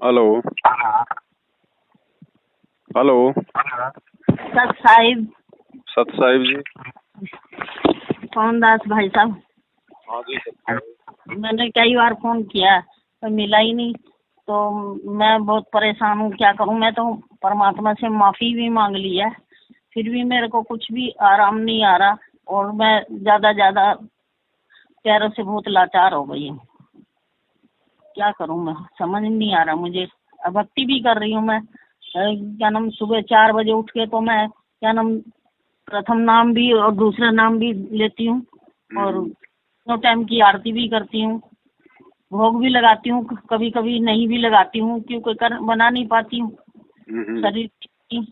Hello. Hello. सत साहिब। सत साहिब जी। कौन दास भाई साहब। हाँ जी सत साहिब। मैंने कई बार फोन किया पर मिला ही नहीं, तो मैं बहुत परेशान हूँ। क्या करूँ? मैं तो परमात्मा से माफी भी मांग ली है, फिर भी मेरे को कुछ भी आराम नहीं आ रहा और मैं ज्यादा पैरों से बहुत लाचार हो गई हूँ। क्या करूँ? मैं समझ नहीं आ रहा मुझे। भक्ति भी कर रही हूँ मैं। क्या नाम, सुबह 4 बजे उठ के तो मैं क्या नाम प्रथम नाम भी और दूसरा नाम भी लेती हूँ और 2 टाइम की आरती भी करती हूँ, भोग भी लगाती हूँ, कभी कभी नहीं भी लगाती हूँ क्योंकि बना नहीं पाती हूँ शरीर की।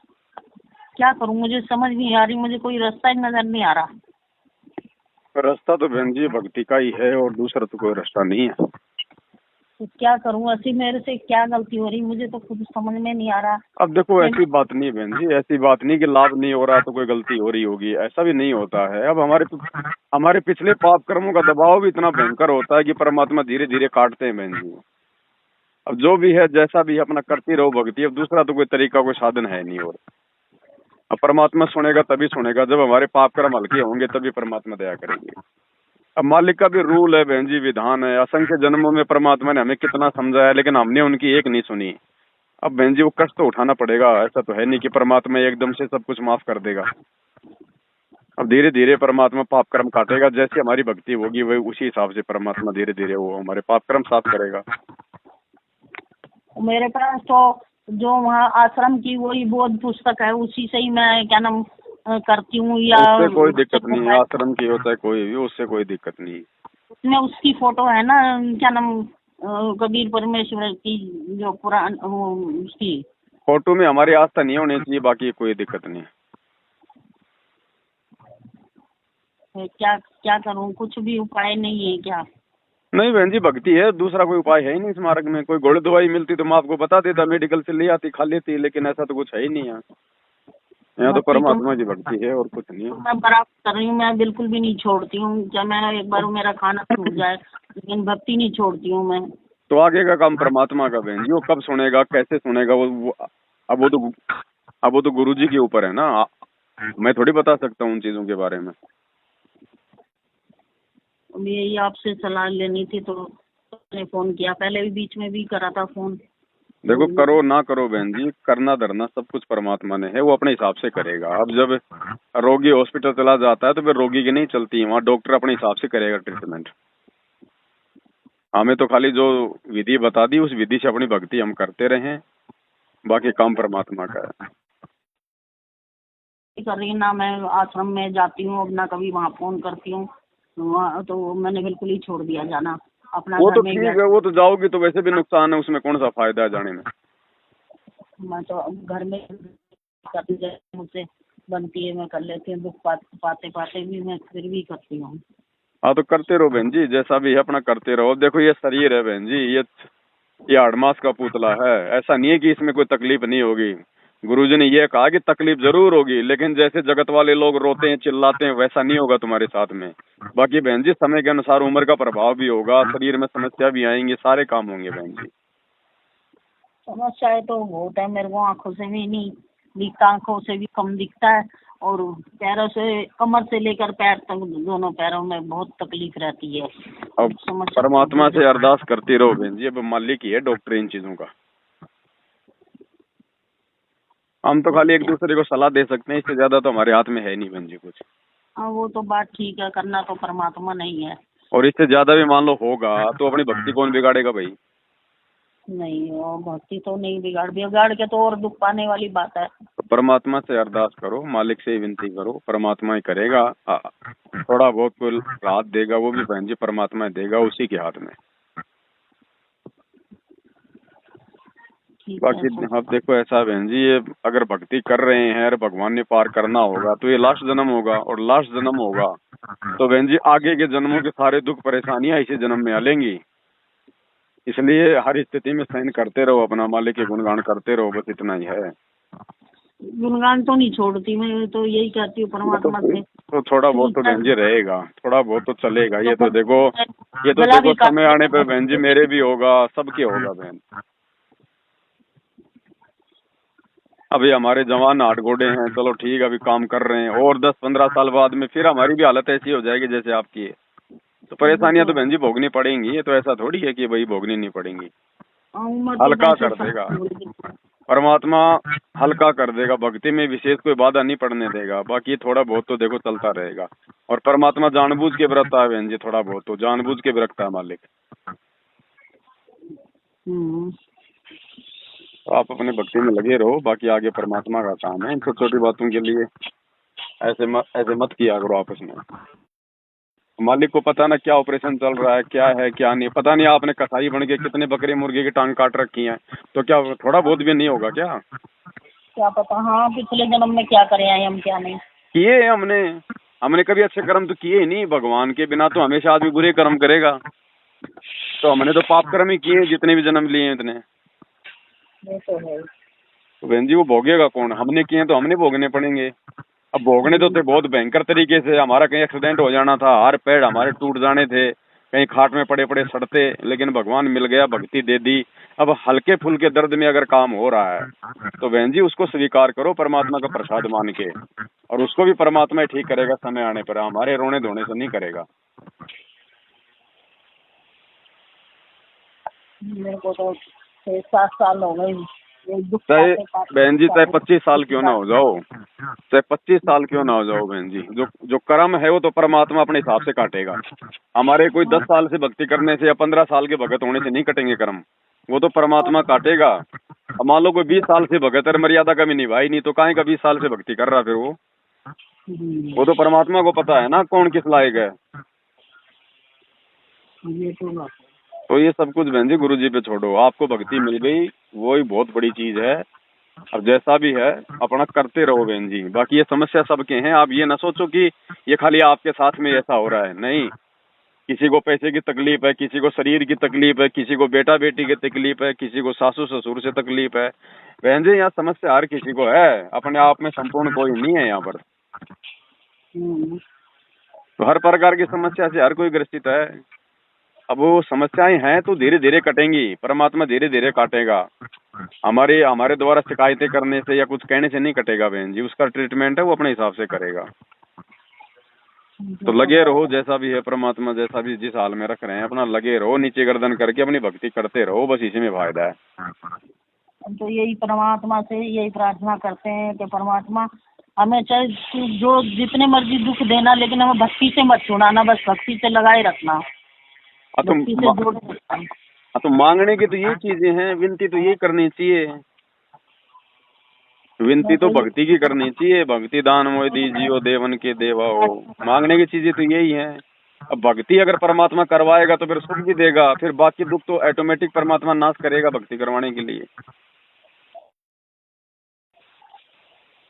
क्या करूँ? मुझे समझ नहीं आ रही, मुझे कोई रास्ता ही नजर नहीं आ रहा। रास्ता तो बहन जी भक्ति का ही है और दूसरा तो कोई रास्ता नहीं है। तो क्या करूँ? ऐसी मेरे से क्या गलती हो रही, मुझे तो खुद समझ में नहीं आ रहा। अब देखो ऐसी बात नहीं है बहन जी, ऐसी बात नहीं कि लाभ नहीं हो रहा तो कोई गलती हो रही होगी, ऐसा भी नहीं होता है। अब हमारे पिछले पाप कर्मों का दबाव भी इतना भयंकर होता है कि परमात्मा धीरे धीरे काटते हैं बहन जी। अब जो भी है जैसा भी है अपना करती रहो भक्ति, अब दूसरा तो कोई तरीका कोई साधन है नहीं। और अब परमात्मा सुनेगा तभी सुनेगा जब हमारे पाप कर्म हल्के होंगे, तभी परमात्मा दया करेंगे। अब मालिक का भी रूल है बहन जी, विधान है। असंख्य जन्मों में परमात्मा ने हमें कितना समझाया लेकिन हमने उनकी एक नहीं सुनी। अब बहन जी वो कष्ट तो उठाना पड़ेगा, ऐसा तो है नहीं कि परमात्मा एकदम से सब कुछ माफ कर देगा। अब धीरे धीरे परमात्मा पाप कर्म काटेगा, जैसी हमारी भक्ति होगी वही उसी हिसाब से परमात्मा धीरे धीरे वो हमारे पाप कर्म साफ करेगा। मेरे पास तो जो वहाँ आश्रम की वही बोध पुस्तक है, उसी से ही मैं क्या नाम करती हूँ। या उससे कोई दिक्कत नहीं है, आश्रम की होता है कोई भी, उससे कोई दिक्कत नहीं है। उसमें उसकी फोटो है ना, क्या नाम कबीर परमेश्वर की, जो पुरान उसकी। फोटो में हमारी आस्था नहीं होनी चाहिए, बाकी कोई दिक्कत नहीं है। क्या क्या करूँ? कुछ भी उपाय नहीं है क्या? नहीं बहन जी भक्ति है, दूसरा कोई उपाय है ही नहीं इस मार्ग में। कोई गोली दवाई मिलती तो मैं आपको बता देता, मेडिकल से ले आती खा लेती, लेकिन ऐसा तो कुछ है ही नहीं है। यहाँ तो भक्ति तो परमात्मा की भक्ति है और कुछ नहीं है। मैं बराबर कर रही हूँ, मैं बिल्कुल भी नहीं छोड़ती हूँ। जब मैं एक बार मेरा खाना छूट जाए लेकिन भक्ति नहीं छोड़ती हूँ मैं। तो आगे का काम परमात्मा का बहन जी, वो कब सुनेगा कैसे सुनेगा अब वो तो गुरु जी के ऊपर है ना। मैं थोड़ी बता सकता हूँ उन चीजों के बारे में। यही आपसे सलाह लेनी थी तो मैंने फोन किया। पहले भी बीच में भी करा था फोन। देखो करो ना करो बहन जी, करना धरना सब कुछ परमात्मा ने है, वो अपने हिसाब से करेगा। अब जब रोगी हॉस्पिटल चला जाता है तो फिर रोगी की नहीं चलती है, वहाँ डॉक्टर अपने हिसाब से करेगा ट्रीटमेंट। हमें तो खाली जो विधि बता दी उस विधि से अपनी भक्ति हम करते रहे, बाकी काम परमात्मा का है। कर रही ना, मैं आश्रम में जाती हूँ अब ना कभी वहाँ फोन करती हूँ। वहाँ तो मैंने बिल्कुल ही छोड़ दिया जाना, अपना वो घर तो में ही ठीक बैठ। है, वो तो जाओगी तो वैसे भी नुकसान है, उसमें कौन सा फायदा है जाने में। मैं तो घर में करती, जैसे मुझसे बनती है मैं कर लेती हूँ। दुख पाते पाते भी मैं फिर भी करती हूँ। हाँ तो करते रहो बहन जी, जैसा भी है अपना करते रहो। देखो ये शरीर है बहन जी, ये 8 मास का पुतला है। ऐसा नहीं है कि इसमें कोई तकलीफ नहीं होगी। गुरुजी ने ये कहा कि तकलीफ जरूर होगी, लेकिन जैसे जगत वाले लोग रोते हैं चिल्लाते हैं वैसा नहीं होगा तुम्हारे साथ में। बाकी बहन जी समय के अनुसार उम्र का प्रभाव भी होगा, शरीर में समस्या भी आएंगी, सारे काम होंगे बहन जी। समस्याएं तो बहुत है, मेरे को आंखों से भी नहीं दिखता, आंखों से भी कम दिखता है और पैरों से, कमर से लेकर पैर तक दोनों पैरों में बहुत तकलीफ रहती है। अब समस्या परमात्मा से अरदास करते रहो बहन जी, अब मालिक ही है डॉक्टर इन चीजों का। हम तो खाली एक दूसरे को सलाह दे सकते हैं, इससे ज्यादा तो हमारे हाथ में है नहीं बहन जी कुछ। हाँ, वो तो बात ठीक है, करना तो परमात्मा नहीं है। और इससे ज्यादा भी मान लो होगा तो अपनी भक्ति कौन बिगाड़ेगा भाई। नहीं, वो भक्ति तो नहीं बिगाड़ के तो और दुख पाने वाली बात है। तो परमात्मा से अरदास करो, मालिक से विनती करो, परमात्मा ही करेगा। थोड़ा बहुत कोई राहत देगा वो भी बहन जी परमात्मा ही देगा, उसी के हाथ में। बाकी अब देखो ऐसा बहन जी, ये अगर भक्ति कर रहे हैं और भगवान ने पार करना होगा तो ये लास्ट जन्म होगा, और लास्ट जन्म होगा तो बहन जी आगे के जन्मों के सारे दुख परेशानियां इसी जन्म में आलेंगी। इसलिए हर स्थिति में सहन करते रहो, अपना मालिक के गुणगान करते रहो, बस इतना ही है। गुणगान तो नहीं छोड़ती, मैं तो यही कहती हूँ परमात्मा से। तो थोड़ा बहुत तो बहन जी रहेगा, थोड़ा बहुत तो चलेगा। ये तो देखो समय आने पे बहन जी मेरे भी होगा, सबके होगा बहन। अभी हमारे जवान आठ घोड़े हैं, चलो ठीक है, अभी काम कर रहे हैं, और 10-15 साल बाद में फिर हमारी भी हालत ऐसी हो जाएगी जैसे आपकी है। तो वो परेशानियां तो तो बहन जी भोगनी पड़ेंगी, ये तो ऐसा थोड़ी है कि भाई भोगनी नहीं पड़ेंगी। उम्र तो हल्का वैसे कर देगा सब। परमात्मा, हल्का कर देगा। भक्ति में विशेष कोई बाधा नहीं पड़ने देगा, बाकी थोड़ा बहुत तो देखो चलता रहेगा। और परमात्मा जानबूझ के बरतता है बहन जी, थोड़ा बहुत तो जानबूझ के बरतता है मालिक। हम्म। तो आप अपने भक्ति में लगे रहो, बाकी आगे परमात्मा का काम है। इन छोटी छोटी बातों के लिए ऐसे मत किया करो आपस में। मालिक को पता ना क्या ऑपरेशन चल रहा है, क्या है क्या नहीं, पता नहीं आपने कसाई बन के कितने बकरे मुर्गे की टांग काट रखी है, तो क्या थोड़ा बहुत भी नहीं होगा क्या? क्या पता, हाँ पिछले जन्म में क्या करे हैं हम क्या नहीं। किए हैं हमने। हमने कभी अच्छे कर्म तो किए ही नहीं। भगवान के बिना तो हमेशा आदमी बुरे कर्म करेगा। तो हमने तो पाप कर्म ही किए हैं, जितने भी जन्म लिए हैं इतने। ये तो है। तो बहन जी वो भोगेगा कौन? हमने किए हैं तो हमने भोगने पड़ेंगे। अब भोगने तो थे बहुत भयंकर तरीके से। हमारा कहीं एक्सीडेंट हो जाना था, हाथ पैर हमारे टूट जाने थे, कहीं खाट में पड़े पड़े सड़ते, लेकिन भगवान मिल गया, भक्ति दे दी। अब हल्के फुल्के दर्द में अगर काम हो रहा है तो बहन जी उसको स्वीकार करो परमात्मा का प्रसाद मान के, और उसको भी परमात्मा ही ठीक करेगा समय आने पर, हमारे रोने धोने से नहीं करेगा। मेरे को तो 6-7 साल हो गए ये दुख चाहे पाते पाते बहन जी चाहे 25 साल क्यों ना हो पाते। जाओ, चाहे 25 साल क्यों ना हो जाओ बहन जी, जो जो कर्म है वो तो परमात्मा अपने हिसाब से काटेगा। हमारे कोई 10 साल से भक्ति करने से या 15 साल के भगत होने से नहीं कटेंगे कर्म, वो तो परमात्मा काटेगा। अब मान लो कोई 20 साल से भगत है, मर्यादा कभी निभाई नहीं, तो काहे का 20 साल से भक्ति कर रहा फिर वो तो परमात्मा को पता है ना कौन किस लायक है। ये तो बात है। तो ये सब कुछ बहन जी गुरु जी पे छोड़ो। आपको भक्ति मिल गई वो ही बहुत बड़ी चीज है। अब जैसा भी है अपना करते रहो बहन जी। बाकी ये समस्या सबके हैं, आप ये ना सोचो कि ये खाली आपके साथ में ऐसा हो रहा है, नहीं। किसी को पैसे की तकलीफ है, किसी को शरीर की तकलीफ है, किसी को बेटा बेटी की तकलीफ है, किसी को सासू ससुर से तकलीफ है। बहन जी यहाँ समस्या हर किसी को है, अपने आप में संपूर्ण कोई नहीं है यहाँ पर। तो हर प्रकार की समस्या से हर कोई ग्रसित है। अब वो समस्याएं हैं तो धीरे धीरे कटेंगी, परमात्मा धीरे धीरे काटेगा। हमारे हमारे द्वारा शिकायतें करने से या कुछ कहने से नहीं कटेगा बहन जी, उसका ट्रीटमेंट है वो अपने हिसाब से करेगा। तो लगे रहो, जैसा भी है परमात्मा जैसा भी जिस हाल में रख रहे हैं अपना लगे रहो, नीचे गर्दन करके अपनी भक्ति करते रहो, बस इसी में फायदा है। हम तो यही परमात्मा से यही प्रार्थना करते हैं कि परमात्मा हमें चाहे तू जो जितने मर्जी दुख देना, लेकिन हमें भक्ति से मत छुड़ाना, बस भक्ति से लगाए रखना, भक्ति से जोड़े रखना। तो मांगने की तो यही चीजें हैं, विनती तो यही करनी चाहिए। विनती तो भक्ति की करनी चाहिए, भक्ति दान मोय दीजियो देवन के देवा हो। मांगने की चीजें तो यही है। अब भक्ति अगर परमात्मा करवाएगा तो फिर सुख भी देगा, फिर बाकी दुख तो ऑटोमेटिक परमात्मा नाश करेगा भक्ति करवाने के लिए।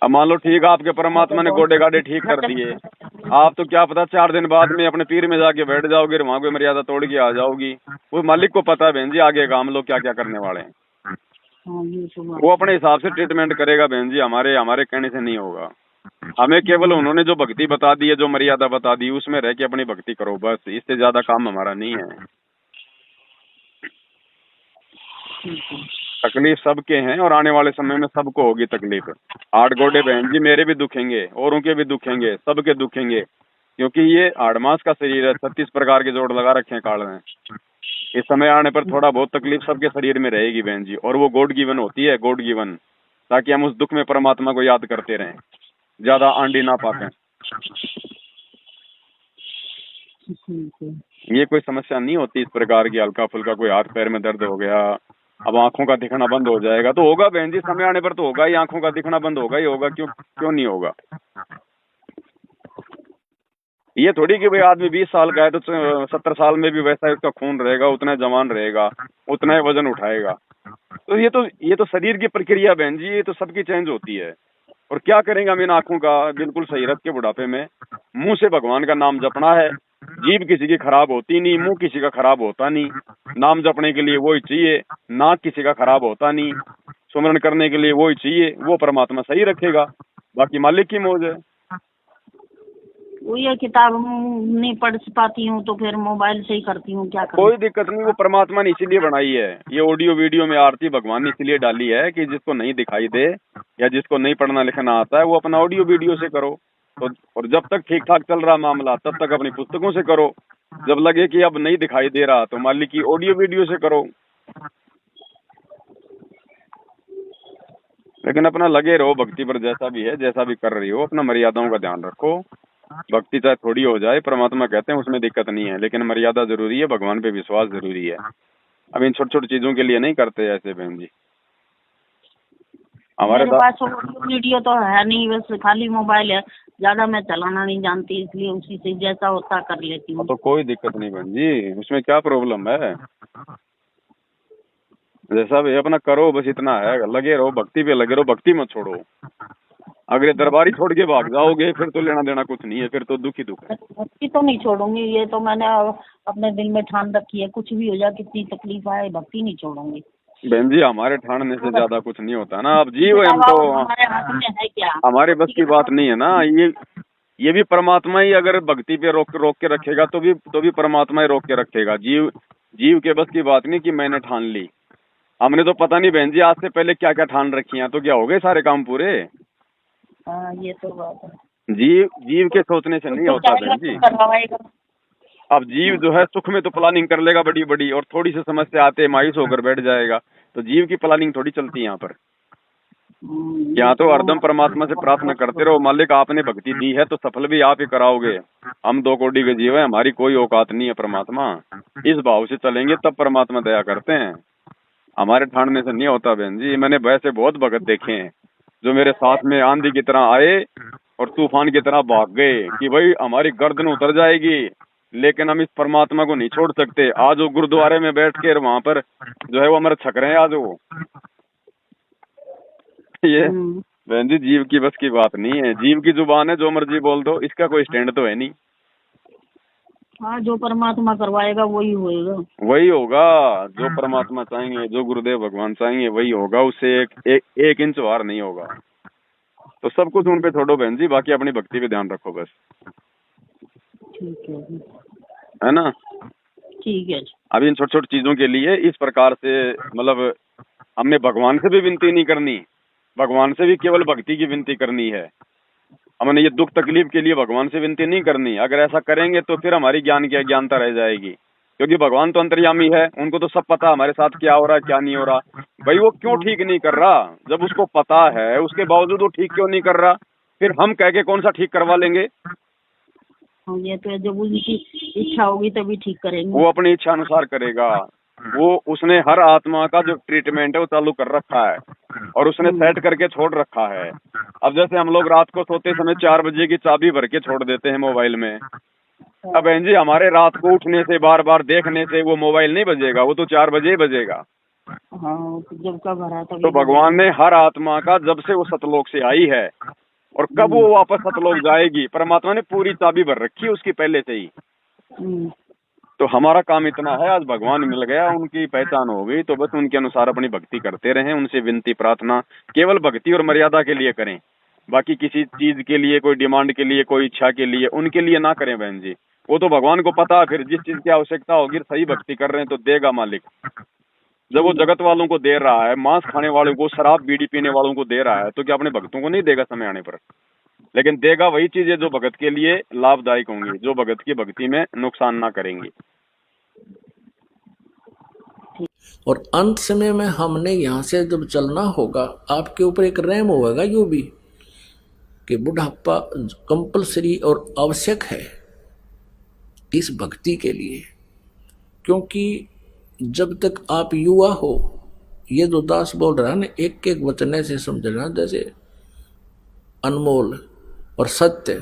अब मान लो ठीक है आपके परमात्मा ने गोडे गाडे ठीक कर दिए, आप तो क्या पता 4 दिन बाद में अपने पीर में जाके बैठ जाओगे, वहां कोई मर्यादा तोड़ के आ जाओगी। वो मालिक को पता है बहन जी आगे का हम लोग क्या क्या करने वाले हैं। वो अपने हिसाब से ट्रीटमेंट करेगा बहन जी, हमारे हमारे कहने से नहीं होगा। हमें केवल उन्होंने जो भक्ति बता दी है, जो मर्यादा बता दी, उसमें रह के अपनी भक्ति करो, बस इससे ज्यादा काम हमारा नहीं है। तकलीफ सबके हैं और आने वाले समय में सबको होगी तकलीफ। 8 घोड़े बहन जी मेरे भी दुखेंगे, औरों के भी दुखेंगे, सबके दुखेंगे, क्योंकि ये 8 मास का शरीर है, 36 प्रकार के जोड़ लगा रखे हैं काल में। इस समय आने पर थोड़ा बहुत तकलीफ सबके शरीर में रहेगी बहन जी, और वो गॉड गिवन होती है, गॉड गिवन, ताकि हम उस दुख में परमात्मा को याद करते रहें, ज्यादा आंडी ना पाकें। ये कोई समस्या नहीं होती इस प्रकार की, हल्का फुल्का कोई हाथ पैर में दर्द हो गया, अब आंखों का दिखना बंद हो जाएगा, तो होगा बहन जी, समय आने पर तो होगा ही, आंखों का दिखना बंद होगा ही होगा, क्यों क्यों नहीं होगा। ये थोड़ी कि भाई आदमी 20 साल का है तो 70 साल में भी वैसा उसका खून रहेगा, उतना जवान रहेगा, उतना ही वजन उठाएगा। तो ये तो शरीर की प्रक्रिया बहन जी, ये तो सबकी चेंज होती है। और क्या करेंगे हम इन आंखों का बिल्कुल सही रख के बुढ़ापे में? मुंह से भगवान का नाम जपना है, जीभ किसी की खराब होती नहीं, मुंह किसी का खराब होता नहीं, नाम जपने के लिए वही चाहिए, नाक किसी का खराब होता नहीं, सुमरन करने के लिए वही चाहिए, वो परमात्मा सही रखेगा, बाकी मालिक की मौज है। वो ये किताब नहीं पढ़ पाती हूँ तो फिर मोबाइल से ही करती हूँ, क्या करूँ। कोई दिक्कत नहीं, वो परमात्मा ने इसीलिए बनाई है। ये ऑडियो वीडियो में आरती भगवान ने इसलिए डाली है कि जिसको नहीं दिखाई दे या जिसको नहीं पढ़ना लिखना आता है वो अपना ऑडियो वीडियो से करो। तो और जब तक ठीक ठाक चल रहा मामला तब तक अपनी पुस्तकों से करो। जब लगे कि अब नहीं दिखाई दे रहा तो मान ली कि ऑडियो वीडियो से करो। लेकिन अपना लगे रहो भक्ति पर, जैसा भी है, जैसा भी कर रही हो, अपना मर्यादाओं का ध्यान रखो। भक्ति चाहे थोड़ी हो जाए, परमात्मा कहते हैं उसमें दिक्कत नहीं है, लेकिन मर्यादा जरूरी है, भगवान पे विश्वास जरूरी है। अब इन छोटी छोटी चीजों के लिए नहीं करते ऐसे बहन जी। हमारे मेरे पास ऑडियो वीडियो तो है नहीं, बस खाली मोबाइल है, ज्यादा मैं चलाना नहीं जानती, इसलिए उसी से जैसा होता कर लेती हूँ। तो कोई दिक्कत नहीं बहन जी, उसमें क्या प्रॉब्लम है। जैसा भी अपना करो, बस इतना है, लगे रहो भक्ति पे, लगे रहो, भक्ति मत छोड़ो। अगर दरबारी छोड़ के भाग जाओगे फिर तो लेना देना कुछ नहीं है, फिर तो दुख ही दुख है। भक्ति तो नहीं छोड़ूंगी, ये तो मैंने अपने दिल में ठान रखी है, कुछ भी हो जाए, कितनी तकलीफ आए, भक्ति नहीं छोड़ूंगी। बहन जी हमारे ठानने से ज्यादा कुछ नहीं होता ना। अब जीव हम तो हमारे हाथ में है क्या, हमारे बस की बात नहीं है ना। ये भी परमात्मा ही अगर भक्ति पे रोक के रखेगा तो भी परमात्मा ही रोक के रखेगा। जीव के बस की बात नहीं कि मैंने ठान ली। हमने तो पता नहीं बहन जी आज से पहले क्या क्या ठान रखी हैं, तो क्या हो गए सारे काम पूरे। हाँ ये तो बात है। जीव के सोचने से नहीं होता बहन जी। अब जीव जो है सुख में तो प्लानिंग कर लेगा बड़ी बड़ी, और थोड़ी सी समस्या आते मायूस होकर बैठ जाएगा। तो जीव की प्लानिंग थोड़ी चलती है यहाँ पर। यहाँ तो हरदम परमात्मा से प्रार्थना करते रहो, मालिक आपने भक्ति दी है तो सफल भी आप ही कराओगे। हम 2 कोटि के जीव है, हमारी कोई औकात नहीं है परमात्मा। इस भाव से चलेंगे तब परमात्मा दया करते हैं। हमारे ठानने से नहीं होता बहन जी। मैंने वैसे बहुत भगत देखे हैं जो मेरे साथ में आंधी की तरह आए और तूफान की तरह भाग गए कि भाई हमारी गर्दन उतर जाएगी, लेकिन हम इस परमात्मा को नहीं छोड़ सकते। आज वो गुरुद्वारे में बैठ के वहां पर जो है वो हमारे छक रहे हैं आज वो। ये बहन जी जीव की बस की बात नहीं है। जीव की जुबान है, जो मर्जी बोल दो, इसका कोई स्टैंड तो है नहीं। हाँ जो परमात्मा करवाएगा वही होएगा, वही होगा जो परमात्मा चाहेंगे, जो गुरुदेव भगवान चाहेंगे वही होगा। उससे एक इंच बाहर नहीं होगा। तो सब कुछ उन पे छोड़ो बहन जी, बाकी अपनी भक्ति पे ध्यान रखो बस। ठीक है ना। ठीक है। अब इन छोटी छोटी चीजों के लिए इस प्रकार से मतलब हमने भगवान से भी विनती नहीं करनी, भगवान से भी केवल भक्ति की विनती करनी है। हमने ये दुख तकलीफ के लिए भगवान से विनती नहीं करनी। अगर ऐसा करेंगे तो फिर हमारी ज्ञान की अज्ञानता रह जाएगी, क्योंकि भगवान तो अंतर्यामी है, उनको तो सब पता हमारे साथ क्या हो रहा है क्या नहीं हो रहा। भाई वो क्यों ठीक नहीं कर रहा, जब उसको पता है उसके बावजूद वो ठीक क्यों नहीं कर रहा, फिर हम कह के कौन सा ठीक करवा लेंगे। ये तो जब उनकी इच्छा होगी तभी ठीक करेंगे। वो अपनी इच्छा अनुसार करेगा। वो उसने हर आत्मा का जो ट्रीटमेंट है वो चालू कर रखा है और उसने सेट करके छोड़ रखा है। अब जैसे हम लोग रात को सोते समय 4 बजे की चाबी भर के छोड़ देते हैं मोबाइल में। अब बहन जी हमारे रात को उठने से बार बार देखने से वो मोबाइल नहीं बजेगा, वो तो 4 बजे ही बजेगा। हाँ तो जब का भरा तभी। तो भगवान ने हर आत्मा का जब से वो सतलोक से आई है और कब वो वापस सतलोक जाएगी, परमात्मा ने पूरी चाबी भर रखी है उसकी पहले से ही। तो हमारा काम इतना है, आज भगवान मिल गया, उनकी पहचान हो गई, तो बस उनके अनुसार अपनी भक्ति करते रहें। उनसे विनती प्रार्थना केवल भक्ति और मर्यादा के लिए करें, बाकी किसी चीज के लिए, कोई डिमांड के लिए, कोई इच्छा के लिए, उनके लिए ना करें बहन जी। वो तो भगवान को पता है, फिर जिस चीज की आवश्यकता होगी सही भक्ति कर रहे हैं तो देगा मालिक। जब वो जगत वालों को दे रहा है, मांस खाने वालों को, शराब बीड़ी पीने वालों को दे रहा है, तो क्या अपने भक्तों को नहीं देगा समय आने पर। लेकिन देगा वही चीजें जो भगत के लिए लाभदायक होंगी, जो भगत की भक्ति में नुकसान ना करेंगी। और अंत समय में हमने यहाँ से जब चलना होगा, आपके ऊपर एक रैम होगा यो भी कि बुढ़ापा कंपलसरी और आवश्यक है इस भक्ति के लिए। क्योंकि जब तक आप युवा हो, ये जो दास बोल रहा है ना, एक एक वचन से समझना जैसे अनमोल और सत्य।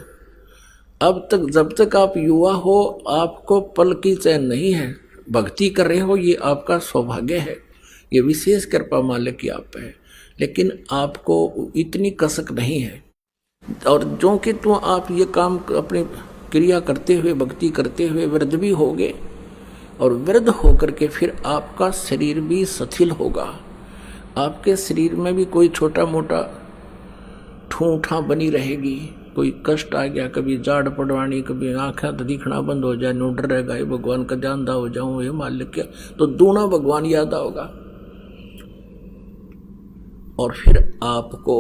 अब तक जब तक आप युवा हो, आपको पल की चैन नहीं है, भक्ति कर रहे हो, ये आपका सौभाग्य है, ये विशेष कृपा मालिक की आप है। लेकिन आपको इतनी कसक नहीं है, और जो कि तो आप ये काम अपनी क्रिया करते हुए, भक्ति करते हुए वृद्ध भी होगे, और वृद्ध होकर के फिर आपका शरीर भी शिथिल होगा। आपके शरीर में भी कोई छोटा मोटा ठूठा बनी रहेगी, कोई कष्ट आ गया, कभी जाड़ पड़वानी, कभी आँखें तो दिखना बंद हो जाए, नो डर रहेगा ये भगवान का जानदा हो जाऊं, ये मालिक क्या, तो दूना भगवान याद आओगा। और फिर आपको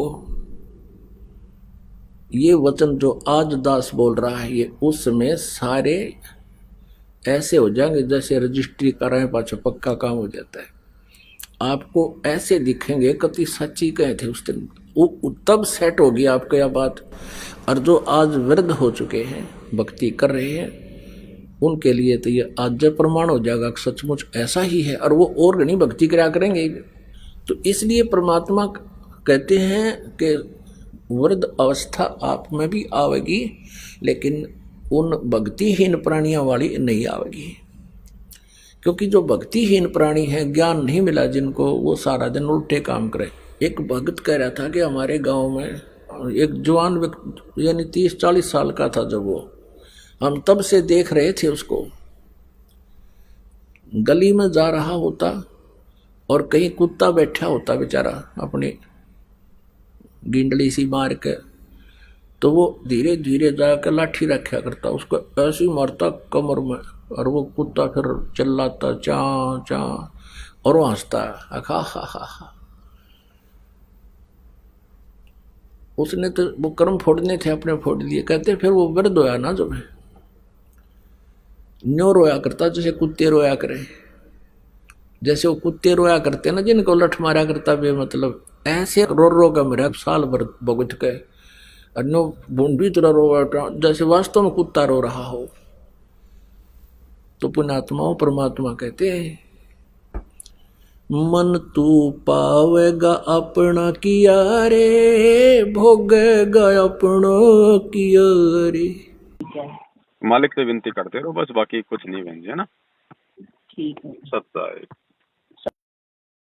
ये वचन जो आज दास बोल रहा है, ये उसमें सारे ऐसे हो जाएंगे जैसे रजिस्ट्री कराएं पाछो पक्का काम हो जाता है। आपको ऐसे दिखेंगे कति सच्ची कहे थे उस दिन, तब सेट होगी आपको यह बात। और जो आज वृद्ध हो चुके हैं, भक्ति कर रहे हैं, उनके लिए तो ये आज प्रमाण हो जाएगा कि सचमुच ऐसा ही है, और वो और घनी भक्ति कराया करेंगे। तो इसलिए परमात्मा कहते हैं कि वृद्ध अवस्था आप में भी आवेगी, लेकिन उन भक्तिहीन प्राणियों वाली नहीं आवेगी। क्योंकि जो भक्तिहीन प्राणी है, ज्ञान नहीं मिला जिनको, वो सारा दिन उल्टे काम करे। एक भक्त कह रहा था कि हमारे गांव में एक जवान व्यक्ति, यानी 30-40 साल का था जब वो, हम तब से देख रहे थे उसको, गली में जा रहा होता और कहीं कुत्ता बैठा होता बेचारा अपनी गिंडली सी मार के, तो वो धीरे धीरे जाकर लाठी रखा करता, उसको ऐसी मारता कमर में, और वो कुत्ता फिर चिल्लाता चा चा, और वो हंसता हा हा हा। उसने तो वो कर्म फोड़ने थे अपने, फोड़ दिए। कहते फिर वो वृद्ध होया ना, जब न्यो रोया करता जैसे कुत्ते रोया करे, जैसे वो कुत्ते रोया करते ना जिनको लठ मारा करता बे, मतलब ऐसे रो रो का मेरा साल भर भुगत के, नो बूंदी तरह रो जैसे वास्तव में कुत्ता रो रहा हो। तो पुण्यात्माओं परमात्मा कहते हैं, मन तू पावेगा अपना किया रे, भोगेगा अपना किया रे। मालिक से विनती करते रहो बस, बाकी कुछ नहीं बहन जी, है ना। ठीक है। सत्ता है।